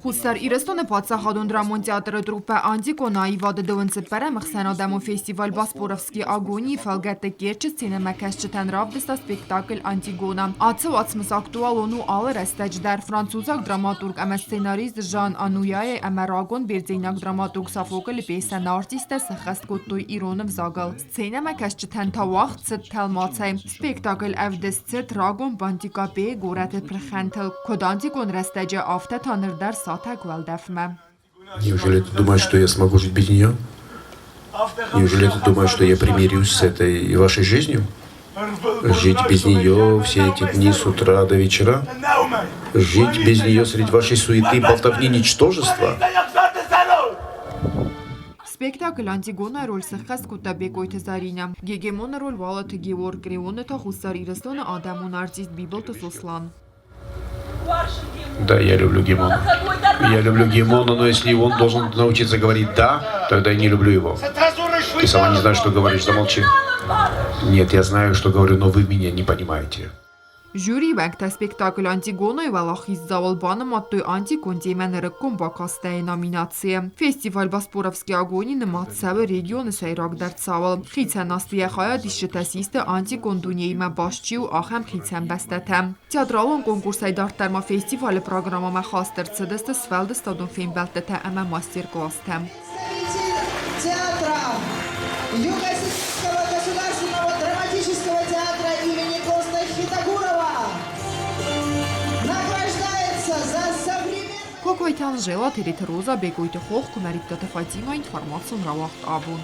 Хустар Իրստոնը պատսախադուն դրամոն театры труппа Антикона и вады դվնցպերը մխսանադամո фестиваль Բասպորովսկի агонии фалгетте керчи синемакэсчитен равдыста спектакль Антигона. Ացը ացմս ակտուալոնու алыр эстеч դար ֆրանցուզակ դրամատուրգ ամը սցենարիստ Ժան Անույայ ամերագոն բերձինակ դրամատուրգ Սաֆոկը լպեսան արտիստը սխաստ կոտոյ իրոնով զագալ. Սցենեմակэсчитен թավախ ցտ թելմացայ. Спектакль evdesцет рагон бантикапе горате прхентел. Код Антигон рестеджа афте танырдар сатак валдефме. Неужели ты думаешь, что я смогу жить без нее? Неужели ты думаешь, что я примирюсь с этой вашей жизнью? Жить без нее все эти дни с утра до вечера? Жить без нее среди вашей суеты, болтовни, ничтожества? Спектакль Антигона роль схаст кутабекой тезарина. Гегемона роль валат Георг Греона та Хустар Ирстона Адамун артист Библ Сослан. Да, я люблю Гемона. Я люблю Гемона, но если он должен научиться говорить «да», тогда я не люблю его. Ты сама не знаешь, что говоришь, замолчи. Нет, я знаю, что говорю, но вы меня не понимаете. Жюри векта спектакль Антигона и Валахис Завалбана Маттуй Антикон Деймен Рыккон Бакастая номинация. Фестиваль Баспоровский агони ныматсавы регионы сайрак дартсавал. Хицен астияхая дишчетасисты Антикон Дунейма Башчиу Ахам Хицен Бастатам. Театралон конкурсай дартарма фестиваль программа Махастер Цедесты Свелды Стадун Феймбелтета Ама мастер-класстам. Театра Юго-Сибирского государственного драматического театра имени Косты Хитагурова награждается за современную... Кокойтал жела территороза бегойте хох кумариптата Фатима информацию равахт абун.